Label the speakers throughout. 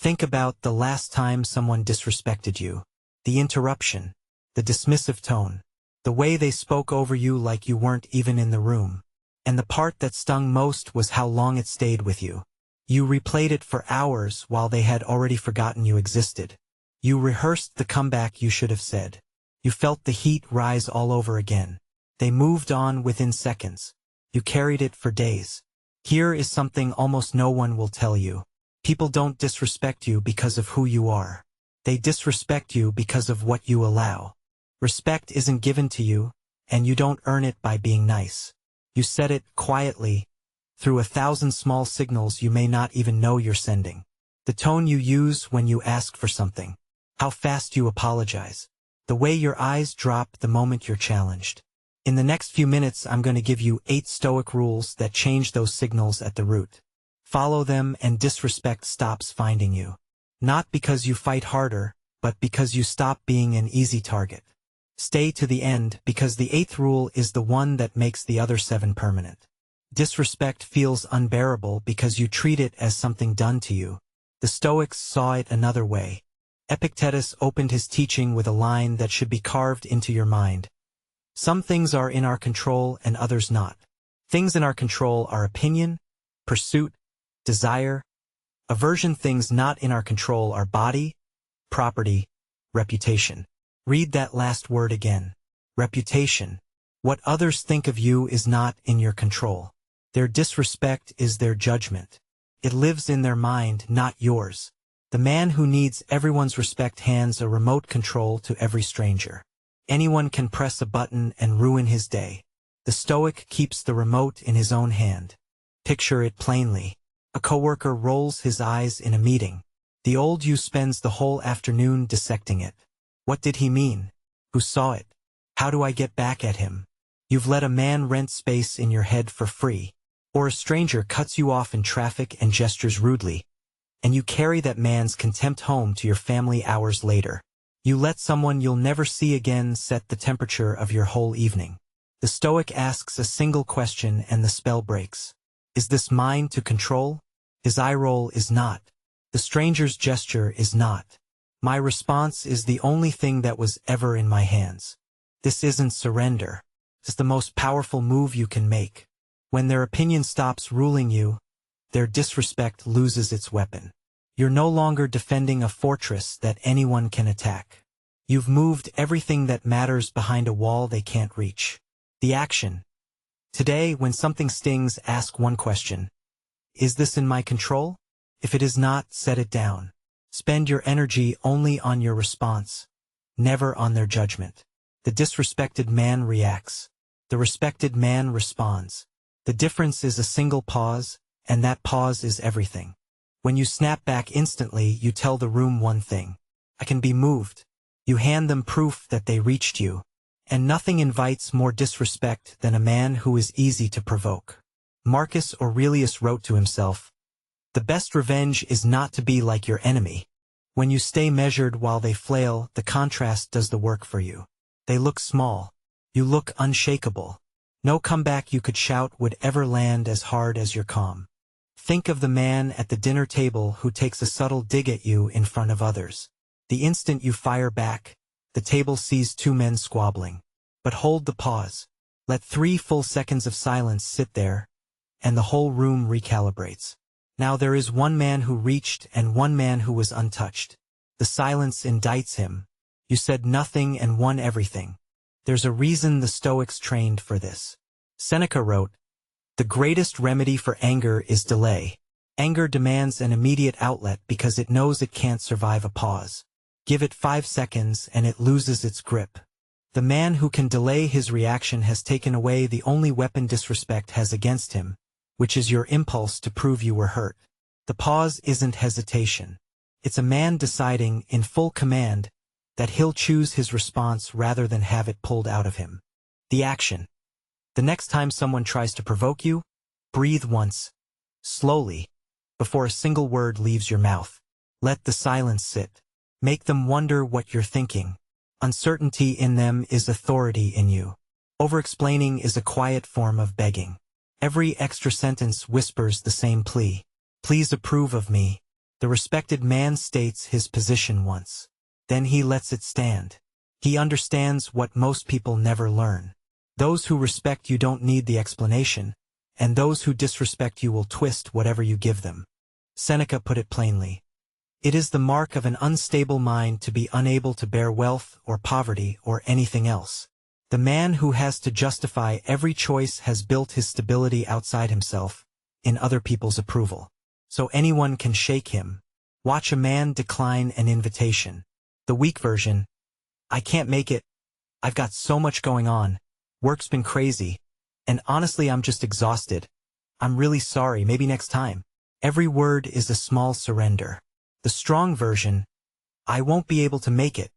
Speaker 1: Think about the last time someone disrespected you. The interruption, the dismissive tone, the way they spoke over you like you weren't even in the room. And the part that stung most was how long it stayed with you. You replayed it for hours while they had already forgotten you existed. You rehearsed the comeback you should have said. You felt the heat rise all over again. They moved on within seconds. You carried it for days. Here is something almost no one will tell you. People don't disrespect you because of who you are. They disrespect you because of what you allow. Respect isn't given to you, and you don't earn it by being nice. You set it quietly, through 1,000 small signals you may not even know you're sending. The tone you use when you ask for something. How fast you apologize. The way your eyes drop the moment you're challenged. In the next few minutes, I'm going to give you 8 Stoic rules that change those signals at the root. Follow them and disrespect stops finding you. Not because you fight harder, but because you stop being an easy target. Stay to the end because the 8th rule is the one that makes the other 7 permanent. Disrespect feels unbearable because you treat it as something done to you. The Stoics saw it another way. Epictetus opened his teaching with a line that should be carved into your mind. Some things are in our control and others not. Things in our control are opinion, pursuit, desire. Aversion. Things not in our control are body, property, reputation. Read that last word again. Reputation. What others think of you is not in your control. Their disrespect is their judgment. It lives in their mind, not yours. The man who needs everyone's respect hands a remote control to every stranger. Anyone can press a button and ruin his day. The Stoic keeps the remote in his own hand. Picture it plainly. A coworker rolls his eyes in a meeting. The old you spends the whole afternoon dissecting it. What did he mean? Who saw it? How do I get back at him? You've let a man rent space in your head for free. Or a stranger cuts you off in traffic and gestures rudely. And you carry that man's contempt home to your family hours later. You let someone you'll never see again set the temperature of your whole evening. The Stoic asks a single question and the spell breaks. Is this mine to control? His eye roll is not. The stranger's gesture is not. My response is the only thing that was ever in my hands. This isn't surrender. It's the most powerful move you can make. When their opinion stops ruling you, their disrespect loses its weapon. You're no longer defending a fortress that anyone can attack. You've moved everything that matters behind a wall they can't reach. The action. Today, when something stings, ask one question. Is this in my control? If it is not, set it down. Spend your energy only on your response, never on their judgment. The disrespected man reacts. The respected man responds. The difference is a single pause, and that pause is everything. When you snap back instantly, you tell the room one thing. I can be moved. You hand them proof that they reached you. And nothing invites more disrespect than a man who is easy to provoke. Marcus Aurelius wrote to himself, "The best revenge is not to be like your enemy. When you stay measured while they flail, the contrast does the work for you. They look small. You look unshakable. No comeback you could shout would ever land as hard as your calm. Think of the man at the dinner table who takes a subtle dig at you in front of others. The instant you fire back, the table sees 2 men squabbling. But hold the pause. Let 3 full seconds of silence sit there, and the whole room recalibrates. Now there is one man who reached and one man who was untouched. The silence indicts him. You said nothing and won everything. There's a reason the Stoics trained for this. Seneca wrote, "The greatest remedy for anger is delay. Anger demands an immediate outlet because it knows it can't survive a pause. Give it 5 seconds and it loses its grip. The man who can delay his reaction has taken away the only weapon disrespect has against him, which is your impulse to prove you were hurt. The pause isn't hesitation. It's a man deciding, in full command, that he'll choose his response rather than have it pulled out of him." The action. The next time someone tries to provoke you, breathe once, slowly, before a single word leaves your mouth. Let the silence sit. Make them wonder what you're thinking. Uncertainty in them is authority in you. Over-explaining is a quiet form of begging. Every extra sentence whispers the same plea. Please approve of me. The respected man states his position once. Then he lets it stand. He understands what most people never learn. Those who respect you don't need the explanation, and those who disrespect you will twist whatever you give them. Seneca put it plainly. It is the mark of an unstable mind to be unable to bear wealth or poverty or anything else. The man who has to justify every choice has built his stability outside himself, in other people's approval. So anyone can shake him. Watch a man decline an invitation. The weak version: I can't make it. I've got so much going on. Work's been crazy. And honestly, I'm just exhausted. I'm really sorry, maybe next time. Every word is a small surrender. The strong version: I won't be able to make it.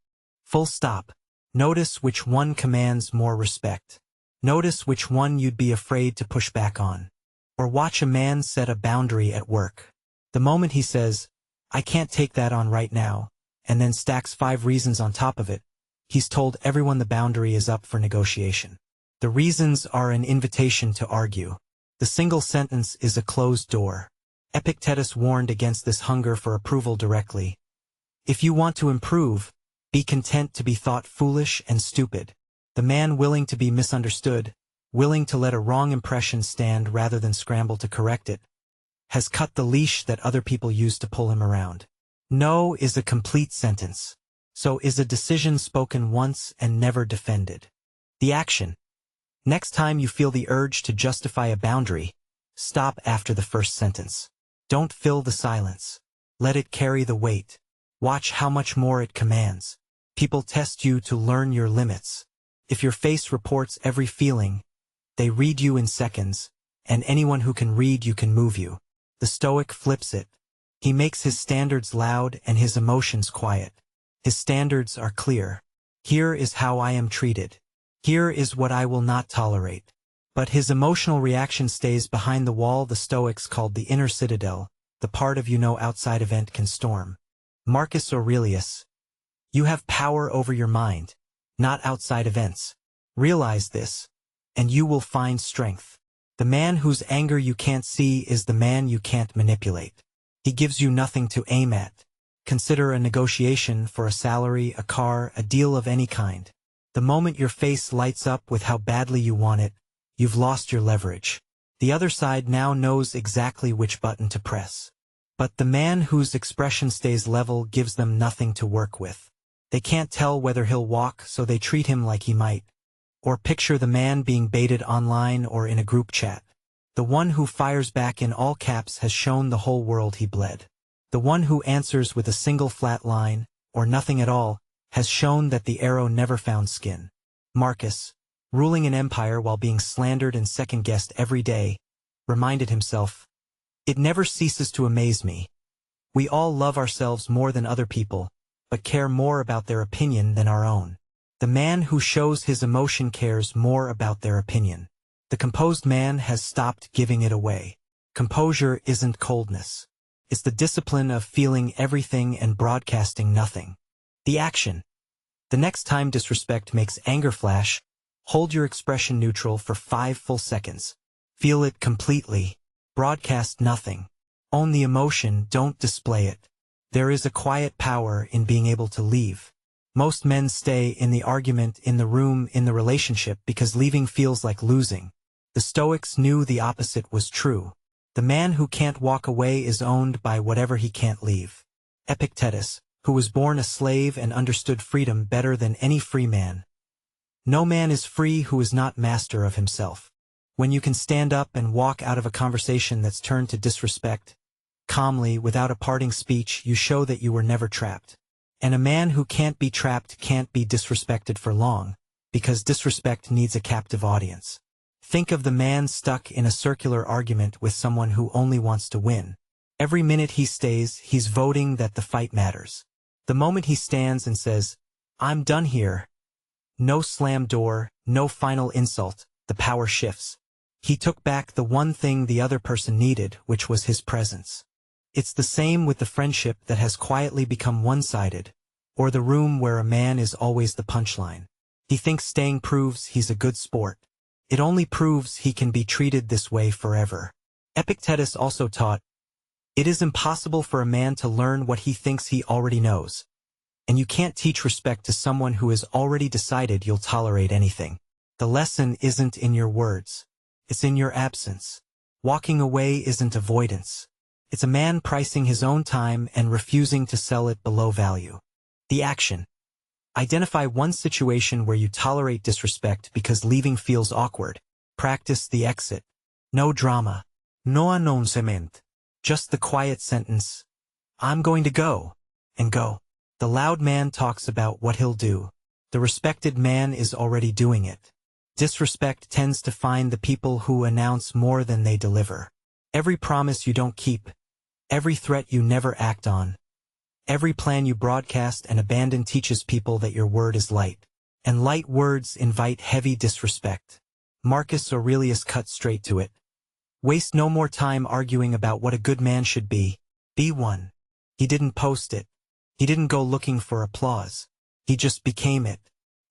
Speaker 1: Full stop. Notice which one commands more respect. Notice which one you'd be afraid to push back on. Or watch a man set a boundary at work. The moment he says, I can't take that on right now, and then stacks 5 reasons on top of it, he's told everyone the boundary is up for negotiation. The reasons are an invitation to argue. The single sentence is a closed door. Epictetus warned against this hunger for approval directly. If you want to improve, be content to be thought foolish and stupid. The man willing to be misunderstood, willing to let a wrong impression stand rather than scramble to correct it, has cut the leash that other people use to pull him around. No is a complete sentence. So is a decision spoken once and never defended. The action. Next time you feel the urge to justify a boundary, stop after the first sentence. Don't fill the silence. Let it carry the weight. Watch how much more it commands. People test you to learn your limits. If your face reports every feeling, they read you in seconds, and anyone who can read you can move you. The Stoic flips it. He makes his standards loud and his emotions quiet. His standards are clear. Here is how I am treated. Here is what I will not tolerate. But his emotional reaction stays behind the wall the Stoics called the inner citadel, the part of outside event can storm. Marcus Aurelius. You have power over your mind, not outside events. Realize this, and you will find strength. The man whose anger you can't see is the man you can't manipulate. He gives you nothing to aim at. Consider a negotiation for a salary, a car, a deal of any kind. The moment your face lights up with how badly you want it, you've lost your leverage. The other side now knows exactly which button to press. But the man whose expression stays level gives them nothing to work with. They can't tell whether he'll walk, so they treat him like he might. Or picture the man being baited online or in a group chat. The one who fires back in all caps has shown the whole world he bled. The one who answers with a single flat line, or nothing at all, has shown that the arrow never found skin. Marcus, ruling an empire while being slandered and second-guessed every day, reminded himself, it never ceases to amaze me. We all love ourselves more than other people, but care more about their opinion than our own. The man who shows his emotion cares more about their opinion. The composed man has stopped giving it away. Composure isn't coldness. It's the discipline of feeling everything and broadcasting nothing. The action. The next time disrespect makes anger flash, hold your expression neutral for 5 full seconds. Feel it completely. Broadcast nothing. Own the emotion, don't display it. There is a quiet power in being able to leave. Most men stay in the argument, in the room, in the relationship because leaving feels like losing. The Stoics knew the opposite was true. The man who can't walk away is owned by whatever he can't leave. Epictetus, who was born a slave and understood freedom better than any free man. No man is free who is not master of himself. When you can stand up and walk out of a conversation that's turned to disrespect, calmly, without a parting speech, you show that you were never trapped. And a man who can't be trapped can't be disrespected for long, because disrespect needs a captive audience. Think of the man stuck in a circular argument with someone who only wants to win. Every minute he stays, he's voting that the fight matters. The moment he stands and says, I'm done here, no slam door, no final insult, the power shifts. He took back the one thing the other person needed, which was his presence. It's the same with the friendship that has quietly become one-sided, or the room where a man is always the punchline. He thinks staying proves he's a good sport. It only proves he can be treated this way forever. Epictetus also taught, It is impossible for a man to learn what he thinks he already knows. And you can't teach respect to someone who has already decided you'll tolerate anything. The lesson isn't in your words. It's in your absence. Walking away isn't avoidance. It's a man pricing his own time and refusing to sell it below value. The action. Identify one situation where you tolerate disrespect because leaving feels awkward. Practice the exit. No drama. No announcement. Just the quiet sentence. I'm going to go. And go. The loud man talks about what he'll do. The respected man is already doing it. Disrespect tends to find the people who announce more than they deliver. Every promise you don't keep. Every threat you never act on. Every plan you broadcast and abandon teaches people that your word is light. And light words invite heavy disrespect. Marcus Aurelius cut straight to it. Waste no more time arguing about what a good man should be. Be one. He didn't post it. He didn't go looking for applause. He just became it.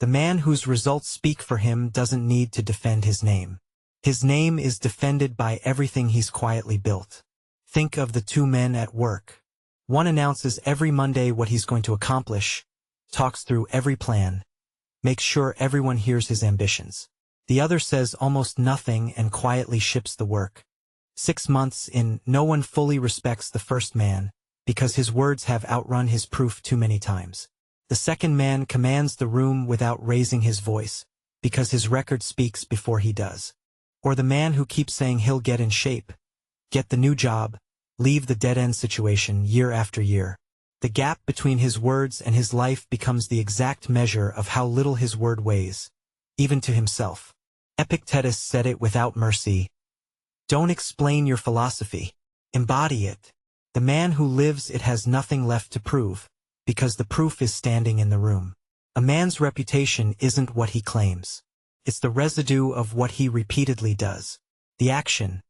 Speaker 1: The man whose results speak for him doesn't need to defend his name. His name is defended by everything he's quietly built. Think of the two men at work. One announces every Monday what he's going to accomplish, talks through every plan, makes sure everyone hears his ambitions. The other says almost nothing and quietly ships the work. 6 months in, no one fully respects the first man, because his words have outrun his proof too many times. The second man commands the room without raising his voice, because his record speaks before he does. Or the man who keeps saying he'll get in shape, get the new job, leave the dead-end situation year after year. The gap between his words and his life becomes the exact measure of how little his word weighs, even to himself. Epictetus said it without mercy. Don't explain your philosophy. Embody it. The man who lives it has nothing left to prove, because the proof is standing in the room. A man's reputation isn't what he claims. It's the residue of what he repeatedly does. The action.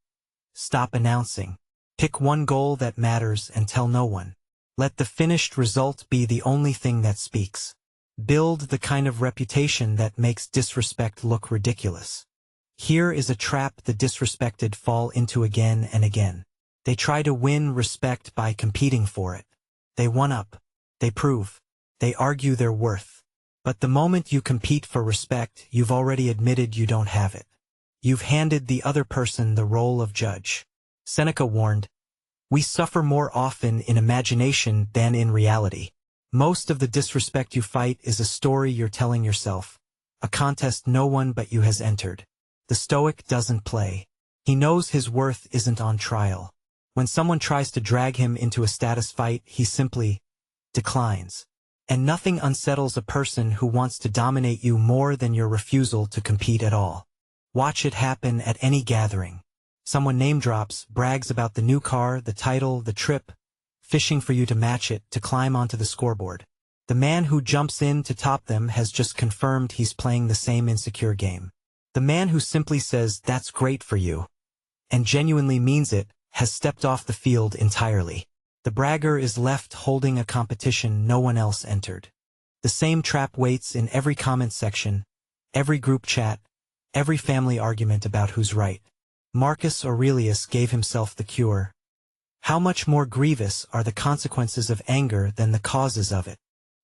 Speaker 1: Stop announcing. Pick one goal that matters and tell no one. Let the finished result be the only thing that speaks. Build the kind of reputation that makes disrespect look ridiculous. Here is a trap the disrespected fall into again and again. They try to win respect by competing for it. They one-up. They prove. They argue their worth. But the moment you compete for respect, you've already admitted you don't have it. You've handed the other person the role of judge. Seneca warned, "We suffer more often in imagination than in reality." Most of the disrespect you fight is a story you're telling yourself, a contest no one but you has entered. The Stoic doesn't play. He knows his worth isn't on trial. When someone tries to drag him into a status fight, he simply declines. And nothing unsettles a person who wants to dominate you more than your refusal to compete at all. Watch it happen at any gathering. Someone name drops, brags about the new car, the title, the trip, fishing for you to match it, to climb onto the scoreboard. The man who jumps in to top them has just confirmed he's playing the same insecure game. The man who simply says, "That's great for you," and genuinely means it, has stepped off the field entirely. The bragger is left holding a competition no one else entered. The same trap waits in every comment section, every group chat, every family argument about who's right. Marcus Aurelius gave himself the cure. How much more grievous are the consequences of anger than the causes of it?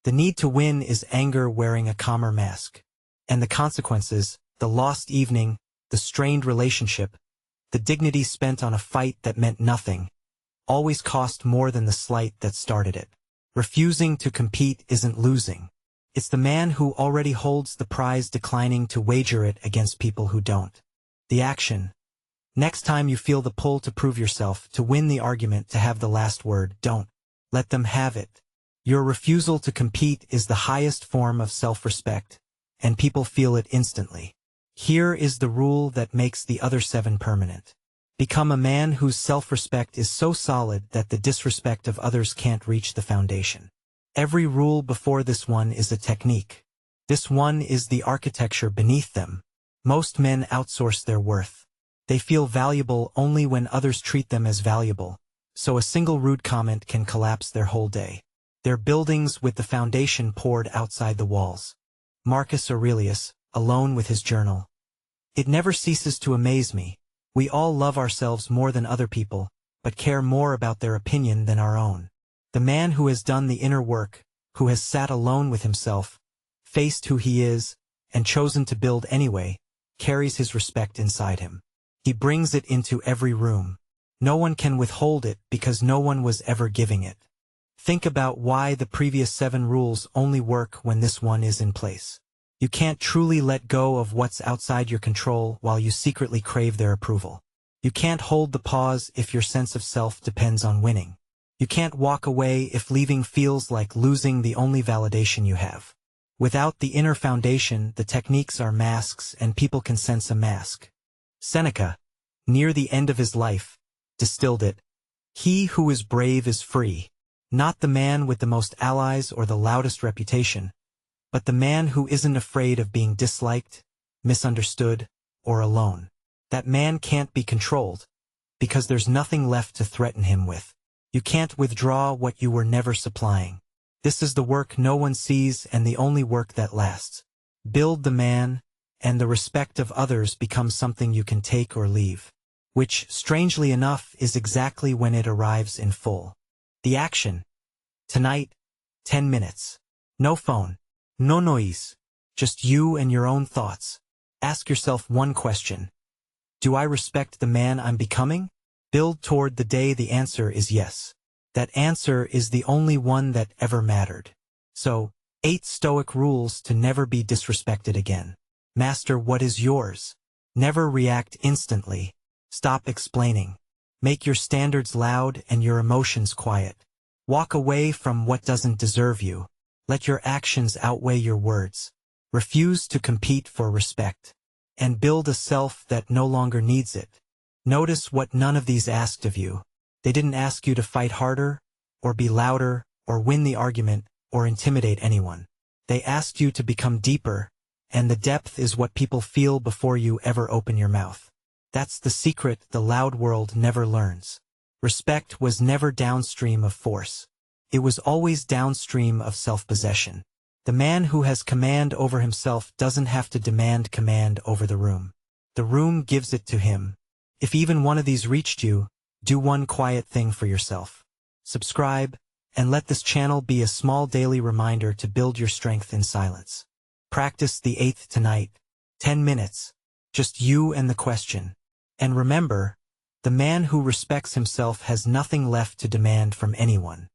Speaker 1: The need to win is anger wearing a calmer mask. And the consequences, the lost evening, the strained relationship, the dignity spent on a fight that meant nothing, always cost more than the slight that started it. Refusing to compete isn't losing. It's the man who already holds the prize declining to wager it against people who don't. The action. Next time you feel the pull to prove yourself, to win the argument, to have the last word, don't let them have it. Your refusal to compete is the highest form of self-respect, and people feel it instantly. Here is the rule that makes the other 7 permanent. Become a man whose self-respect is so solid that the disrespect of others can't reach the foundation. Every rule before this one is a technique. This one is the architecture beneath them. Most men outsource their worth. They feel valuable only when others treat them as valuable, so a single rude comment can collapse their whole day. They're buildings with the foundation poured outside the walls. Marcus Aurelius, alone with his journal. It never ceases to amaze me. We all love ourselves more than other people, but care more about their opinion than our own. The man who has done the inner work, who has sat alone with himself, faced who he is, and chosen to build anyway, carries his respect inside him. He brings it into every room. No one can withhold it because no one was ever giving it. Think about why the previous 7 rules only work when this one is in place. You can't truly let go of what's outside your control while you secretly crave their approval. You can't hold the pause if your sense of self depends on winning. You can't walk away if leaving feels like losing the only validation you have. Without the inner foundation, the techniques are masks and people can sense a mask. Seneca, near the end of his life, distilled it. He who is brave is free, not the man with the most allies or the loudest reputation, but the man who isn't afraid of being disliked, misunderstood, or alone. That man can't be controlled, because there's nothing left to threaten him with. You can't withdraw what you were never supplying. This is the work no one sees and the only work that lasts. Build the man, and the respect of others becomes something you can take or leave. Which, strangely enough, is exactly when it arrives in full. The action. Tonight, 10 minutes. No phone. No noise. Just you and your own thoughts. Ask yourself one question. Do I respect the man I'm becoming? Build toward the day the answer is yes. That answer is the only one that ever mattered. So, 8 Stoic rules to never be disrespected again. Master what is yours. Never react instantly. Stop explaining. Make your standards loud and your emotions quiet. Walk away from what doesn't deserve you. Let your actions outweigh your words. Refuse to compete for respect. And build a self that no longer needs it. Notice what none of these asked of you. They didn't ask you to fight harder, or be louder, or win the argument, or intimidate anyone. They asked you to become deeper, and the depth is what people feel before you ever open your mouth. That's the secret the loud world never learns. Respect was never downstream of force. It was always downstream of self-possession. The man who has command over himself doesn't have to demand command over the room. The room gives it to him. If even one of these reached you, do one quiet thing for yourself. Subscribe, and let this channel be a small daily reminder to build your strength in silence. Practice the 8th tonight. 10 minutes. Just you and the question. And remember, the man who respects himself has nothing left to demand from anyone.